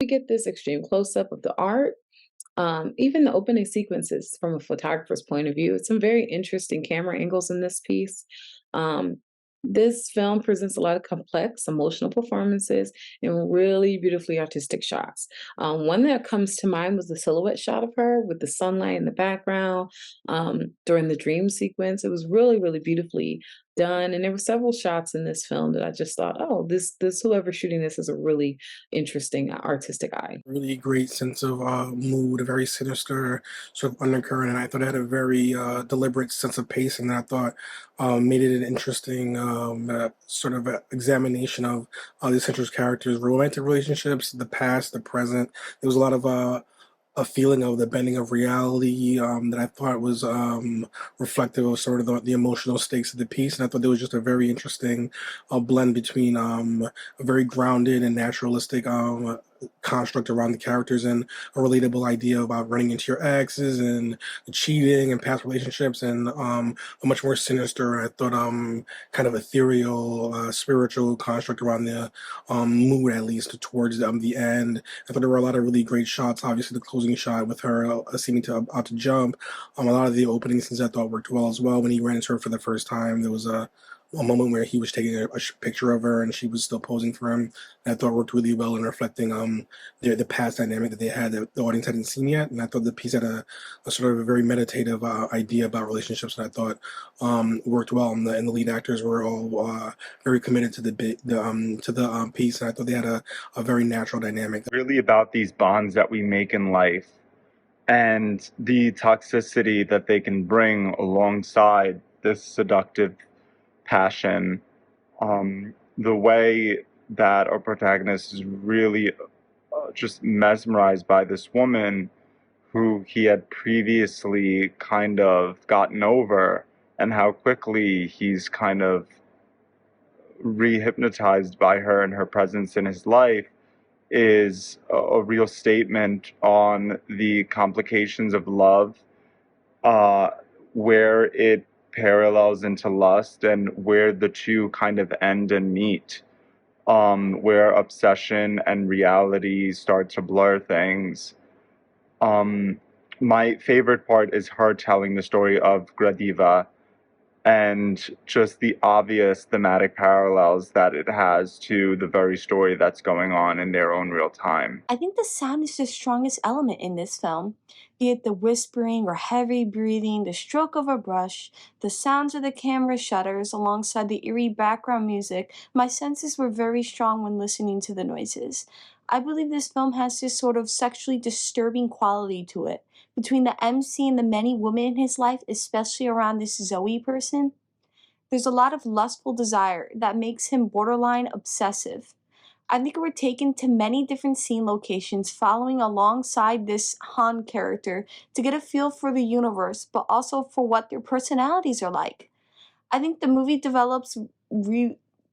we get this extreme close-up of the art, even the opening sequences from a photographer's point of view, it's some very interesting camera angles in this piece. Um, this film presents a lot of complex emotional performances and really beautifully artistic shots. One that comes to mind was the silhouette shot of her with the sunlight in the background during the dream sequence. It was really, really beautifully done, and there were several shots in this film that I just thought, oh, this whoever's shooting this is a really interesting artistic eye. Really great sense of mood, a very sinister sort of undercurrent, and I thought it had a very deliberate sense of pacing that I thought made it an interesting sort of examination of the central characters' romantic relationships, the past, the present. There was a lot of a feeling of the bending of reality that I thought was reflective of sort of the emotional stakes of the piece. And I thought there was just a very interesting blend between a very grounded and naturalistic construct around the characters and a relatable idea about running into your exes and cheating and past relationships and a much more sinister, I thought, kind of ethereal, spiritual construct around the mood, at least towards the end. I thought there were a lot of really great shots. Obviously, the closing shot with her seeming to about to jump. A lot of the opening scenes I thought worked well as well. When he ran into her for the first time, there was a moment where he was taking a picture of her and she was still posing for him. And I thought worked really well in reflecting the past dynamic that they had that the audience hadn't seen yet. And I thought the piece had a sort of a very meditative idea about relationships that I thought worked well. And the lead actors were all very committed to the piece, and I thought they had a very natural dynamic. Really about these bonds that we make in life and the toxicity that they can bring alongside this seductive passion. The way that our protagonist is really just mesmerized by this woman who he had previously kind of gotten over, and how quickly he's kind of rehypnotized by her and her presence in his life is a real statement on the complications of love, uh, where it parallels into lust and where the two kind of end and meet, where obsession and reality start to blur things. Um, my favorite part is her telling the story of Gradiva and just the obvious thematic parallels that it has to the very story that's going on in their own real time. I think the sound is the strongest element in this film, be it the whispering or heavy breathing, the stroke of a brush, the sounds of the camera shutters alongside the eerie background music. My senses were very strong when listening to the noises. I believe this film has this sort of sexually disturbing quality to it. Between the MC and the many women in his life, especially around this Zoe person, there's a lot of lustful desire that makes him borderline obsessive. I think we're taken to many different scene locations following alongside this Han character to get a feel for the universe, but also for what their personalities are like. I think the movie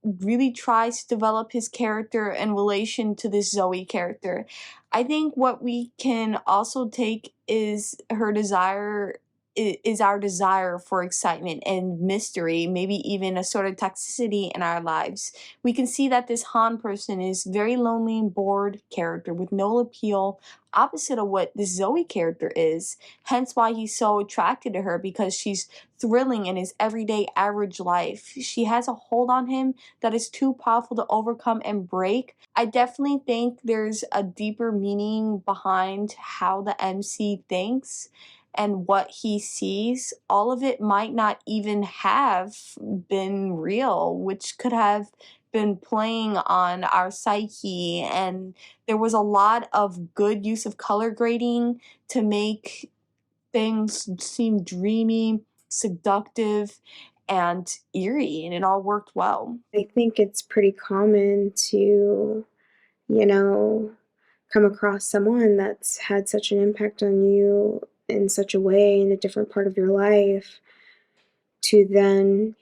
really tries to develop his character in relation to this Zoe character. I think what we can also take is her desire is our desire for excitement and mystery, maybe even a sort of toxicity in our lives. We can see that this Han person is very lonely and bored character with no appeal, opposite of what this Zoe character is. Hence why he's so attracted to her, because she's thrilling in his everyday average life. She has a hold on him that is too powerful to overcome and break. I definitely think there's a deeper meaning behind how the MC thinks and what he sees. All of it might not even have been real, which could have been playing on our psyche. And there was a lot of good use of color grading to make things seem dreamy, seductive, and eerie, and it all worked well. I think it's pretty common to, you know, come across someone that's had such an impact on you in such a way in a different part of your life to then,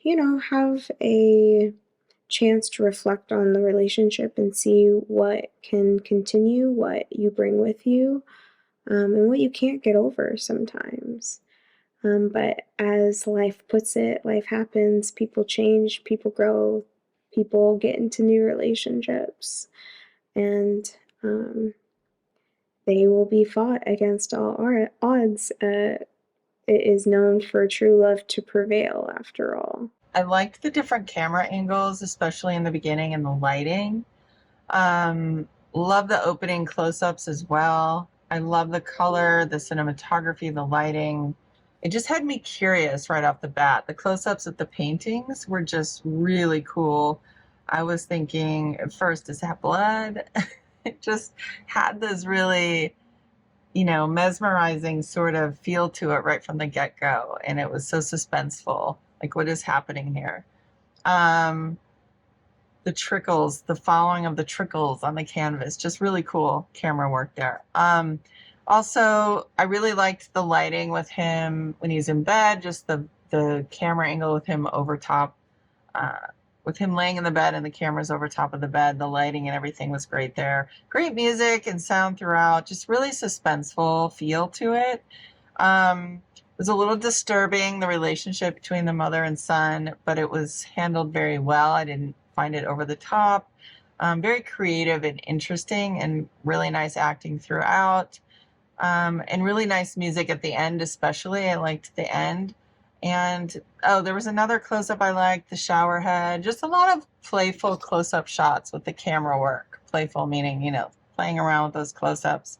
have a chance to reflect on the relationship and see what can continue, what you bring with you, and what you can't get over sometimes. But as life puts it, life happens, people change, people grow, people get into new relationships. And they will be fought against all odds. It is known for true love to prevail, after all. I liked the different camera angles, especially in the beginning and the lighting. Love the opening close-ups as well. I love the color, the cinematography, the lighting. It just had me curious right off the bat. The close-ups of the paintings were just really cool. I was thinking at first, is that blood? It just had this really, mesmerizing sort of feel to it right from the get-go. And it was so suspenseful. Like, what is happening here? The trickles, the following of the trickles on the canvas, just really cool camera work there. Also, I really liked the lighting with him when he's in bed, just the camera angle with him over top, with him laying in the bed and the camera's over top of the bed. The lighting and everything was great there. Great music and sound throughout, just really suspenseful feel to it. It was a little disturbing, the relationship between the mother and son, but it was handled very well. I didn't find it over the top. Very creative and interesting, and really nice acting throughout. And really nice music at the end, especially. I liked the end. And, there was another close-up I liked, the shower head. Just a lot of playful close-up shots with the camera work. Playful meaning, playing around with those close-ups.